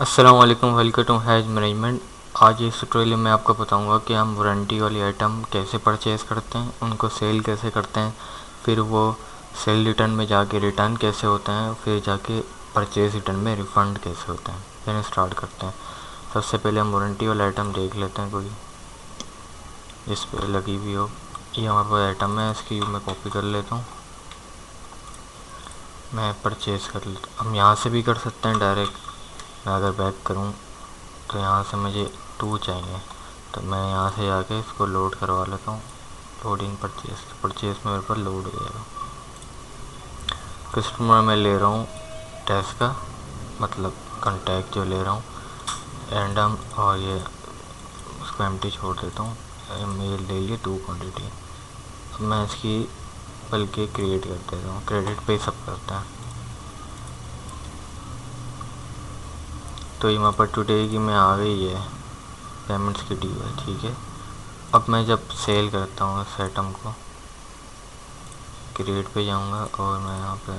अस्सलाम वालेकुम, welcome to has management. आज इस ट्यूटोरियल में आपको बताऊंगा कि हम वारंटी वाली आइटम कैसे परचेज़ करते हैं, उनको सेल कैसे करते हैं, फिर वो सेल रिटर्न में जाके रिटर्न कैसे होते हैं, फिर जाके परचेज़ रिटर्न में रिफ़ंड कैसे होते हैं। यानी स्टार्ट करते हैं। सबसे पहले हम वारंटी वाला आइटम देख लेते हैं, कोई इस पर लगी हुई हो। ये हमारे पास आइटम है, इसकी मैं कॉपी कर लेता हूँ, मैं परचेज़ कर लेता हूँ। हम यहाँ से भी कर सकते हैं डायरेक्ट। मैं अगर बैक करूँ तो यहाँ से मुझे 2 चाहिए, तो मैं यहाँ से जाके इसको लोड करवा लेता हूँ। लोडिंग परचेज में मेरे पास लोड हो जाएगा। कस्टमर मैं ले रहा हूँ टेस्ट का, मतलब कॉन्टैक्ट जो ले रहा हूँ रैंडम, और ये उसको एम्प्टी छोड़ देता हूँ। मेल ले लिए 2 क्वान्टिटी। अब मैं इसकी बल्कि क्रिएट कर देता हूँ। क्रेडिट पे सब करता है। तो यहाँ पर टुडे की मैं आ गई है, पेमेंट्स की ड्यू है, ठीक है। अब मैं जब सेल करता हूँ इस आइटम को, क्रिएट पे जाऊँगा और मैं यहाँ पे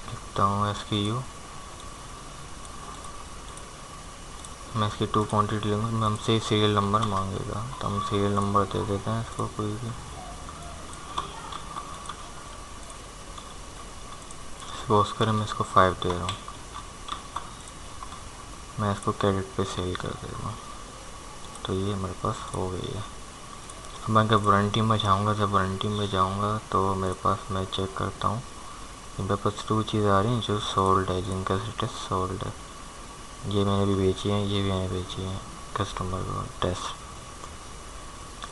लिखता हूँ SKU। मैं इसकी 2 क्वान्टिटी लूँगा। मैं हमसे सीरियल नंबर मांगेगा, तो हम सीरियल नंबर दे देते हैं इसको कोई भी। सपोज करें मैं इसको 5 दे रहा हूँ, मैं इसको क्रेडिट पे सेल कर देता हूँ। तो ये मेरे पास हो गई है। अब मैं जब वारंटी में जाऊँगा, तो मेरे पास मैं चेक करता हूँ, मेरे पास 2 चीज़ें आ रही हैं जो सोल्ड है, जिनका स्टेटस सोल्ड है। ये मैंने भी बेची है, ये भी मैंने बेची है कस्टमर को टेस्ट।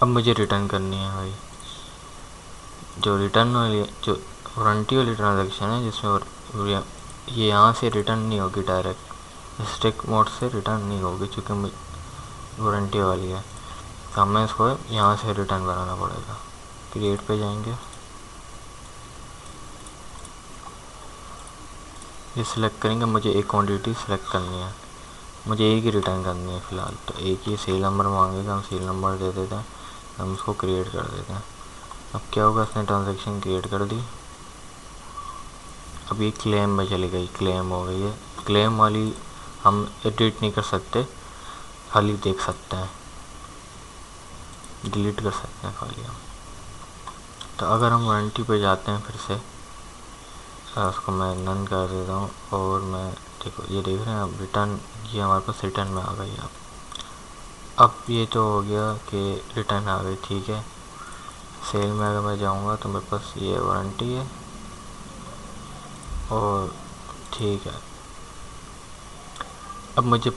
अब मुझे रिटर्न करनी है भाई। जो रिटर्न वाली, जो वारंटी वाली ट्रांजैक्शन है, जिसमें ये यहाँ से रिटर्न नहीं होगी, डायरेक्ट स्टिक मोड से रिटर्न नहीं होगी, क्योंकि वारंटी वाली है। तो हमें इसको यहाँ से रिटर्न बनाना पड़ेगा। क्रिएट पे जाएंगे, ये सिलेक्ट करेंगे। मुझे एक क्वांटिटी सिलेक्ट करनी है, मुझे एक ही रिटर्न करनी है फ़िलहाल। तो एक ही सीरियल नंबर मांगेगा, हम सीरियल नंबर दे देते हैं, हम उसको क्रिएट कर देते हैं। अब क्या होगा, इसने ट्रांजैक्शन क्रिएट कर दी। अब ये क्लेम में चली गई, क्लेम हो गई है। क्लेम वाली हम एडिट नहीं कर सकते, खाली देख सकते हैं, डिलीट कर सकते हैं खाली हम। तो अगर हम वारंटी पे जाते हैं फिर से, उसको मैं नन कर देता हूँ, और मैं देखो ये देख रहे हैं अब रिटर्न, ये हमारे पास रिटर्न में आ गई। अब ये तो हो गया कि रिटर्न आ गई, ठीक है। सेल में अगर मैं जाऊँगा तो मेरे पास ये वारंटी है, और ठीक है। अब मुझे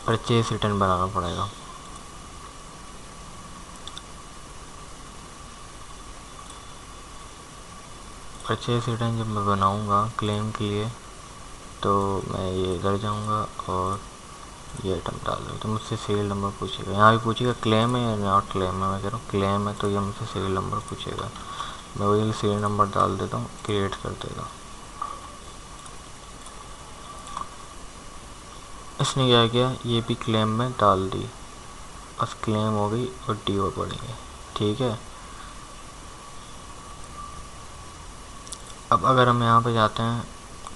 परचेज रिटर्न बनाना पड़ेगा। परचेज रिटर्न जब मैं बनाऊँगा क्लेम के लिए, तो मैं ये इधर जाऊँगा और ये आइटम डाल दूँ। तो मुझसे सीरियल नंबर पूछेगा, यहाँ भी पूछेगा क्लेम है या नॉट क्लेम है। मैं कह रहा हूँ क्लेम है, तो ये मुझसे सीरियल नंबर पूछेगा। मैं वही सीरियल नंबर डाल देता हूँ, क्रिएट कर देता हूँ। इसने क्या किया, ये भी क्लेम में डाल दी, बस क्लेम हो गई और ड्यू पड़ेंगे, ठीक है। अब अगर हम यहाँ पे जाते हैं,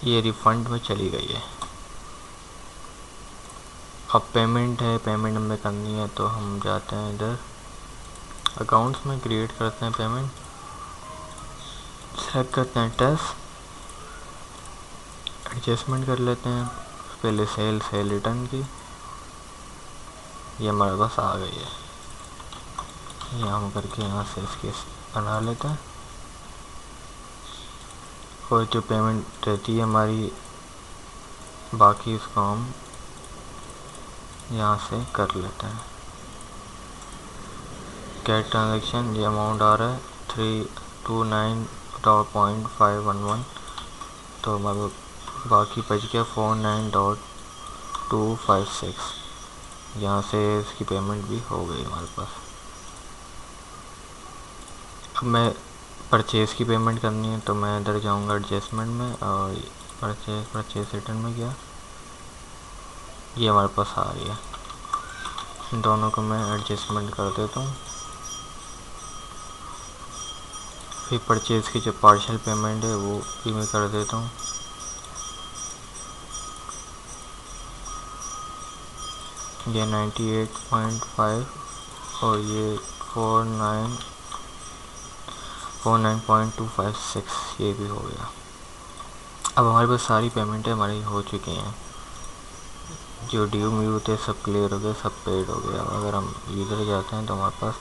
ये रिफ़ंड में चली गई है। अब पेमेंट है, पेमेंट हमें करनी है, तो हम जाते हैं इधर अकाउंट्स में, क्रिएट करते हैं पेमेंट, सेलेक्ट करते हैं टेस्ट, एडजस्टमेंट कर लेते हैं पहले सेल रिटर्न की। ये हमारे पास आ गई है। ये हम करके यहाँ से इसके बना लेते हैं, और जो पेमेंट रहती है हमारी बाकी, उसको हम यहाँ से कर लेते हैं। कैट ट्रांजेक्शन, ये अमाउंट आ रहा है 329.511, तो हमारे बाकी बच गया 49.256। यहाँ से इसकी पेमेंट भी हो गई हमारे पास। अब मैं परचेज़ की पेमेंट करनी है, तो मैं इधर जाऊँगा एडजस्टमेंट में, और परचेज़ रिटर्न में गया, ये हमारे पास आ रही है। इन दोनों को मैं एडजस्टमेंट कर देता हूँ। फिर परचेज़ की जो पार्शियल पेमेंट है वो भी मैं कर देता हूँ। ये 98.5 और ये 49.256 ये भी हो गया। अब हमारे पास सारी पेमेंटें हमारी हो चुकी हैं, जो ड्यू म्यू थे सब क्लियर हो गए, सब पेड हो गया। अगर हम यूज़र जाते हैं तो हमारे पास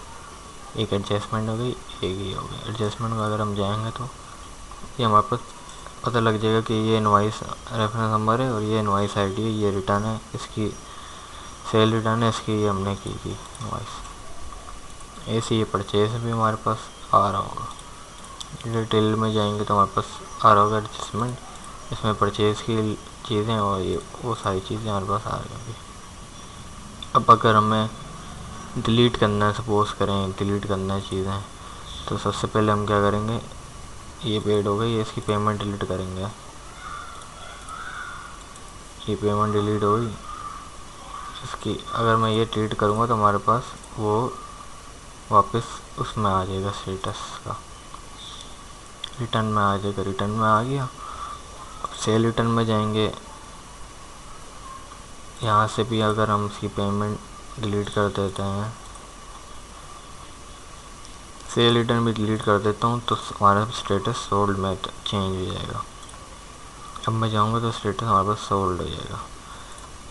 एक एडजस्टमेंट हो गई, एक ही हो गई। एडजस्टमेंट में अगर हम जाएंगे तो ये हमारे पास पता लग जाएगा कि ये इनवाइस रेफरेंस नंबर है और ये इनवाइस आईडी है, ये रिटर्न है, इसकी सेल रिटर्न है, इसकी ये हमने की थी इनवाइस। ऐसे ये परचेज भी हमारे पास आ रहा होगा। डिटेल में जाएंगे तो हमारे पास आ रहा होगा एडजस्टमेंट, इसमें परचेज की चीज़ें और ये वो सारी चीज़ें हमारे पास आ रही होंगी। अब अगर हमें डिलीट करना है, सपोज़ करें डिलीट करना है चीज़ें, तो सबसे पहले हम क्या करेंगे, ये पेड हो गई, इसकी पेमेंट डिलीट करेंगे। ये पेमेंट डिलीट हो गई, इसकी अगर मैं ये डिलीट करूँगा तो हमारे पास वो वापस उसमें आ जाएगा, स्टेटस का रिटर्न में आ जाएगा। रिटर्न में आ गया। अब सेल रिटर्न में जाएंगे, यहाँ से भी अगर हम इसकी पेमेंट डिलीट कर देते हैं, सेल रिटर्न भी डिलीट कर देता हूँ, तो हमारा स्टेटस सोल्ड में चेंज हो जाएगा। अब मैं जाऊँगा तो स्टेटस हमारे पास सोल्ड हो जाएगा।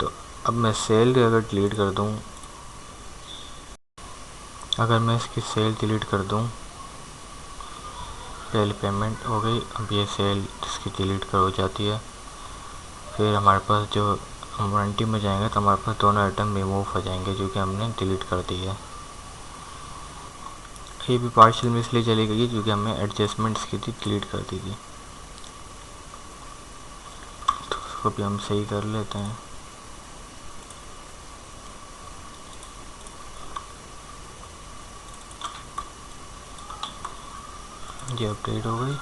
तो अब मैं सेल अगर डिलीट कर दूँ, अगर मैं इसकी सेल डिलीट कर दूँ, पहले पेमेंट हो गई, अब ये सेल इसकी डिलीट कर हो जाती है। फिर हमारे पास जो हम वारंटी में जाएंगे तो हमारे पास दोनों आइटम रिमूव हो जाएंगे जो कि हमने डिलीट कर दी है। ये भी पार्शियल में इसलिए चली गई क्योंकि हमने एडजस्टमेंट्स की थी, डिलीट कर दी थी। तो उसको भी हम सही कर लेते हैं। ये अपडेट हो गई,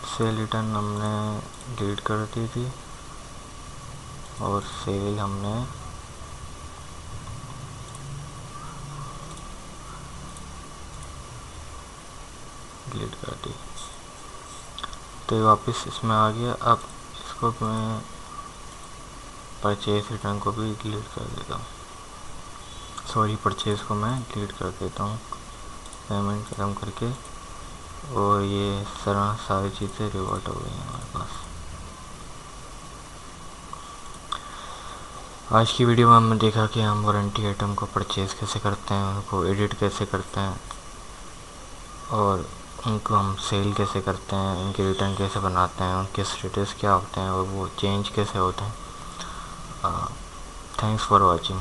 सेल रिटर्न हमने डिलीट कर दी थी और सेल हमने डिलीट कर दी, तो ये वापस इसमें आ गया। अब इसको मैं परचेज रिटर्न को भी डिलीट कर देता हूँ, सॉरी परचेज को मैं डिलीट कर देता हूँ पेमेंट ख़त्म करके, और ये सारी चीज़ें रिवर्ट हो गई हैं हमारे पास। आज की वीडियो में हमने देखा कि हम वारंटी आइटम को परचेज़ कैसे करते हैं, उनको एडिट कैसे करते हैं और उनको हम सेल कैसे करते हैं, उनके रिटर्न कैसे बनाते हैं, उनके स्टेटस क्या होते हैं और वो चेंज कैसे होते हैं। Thanks for watching.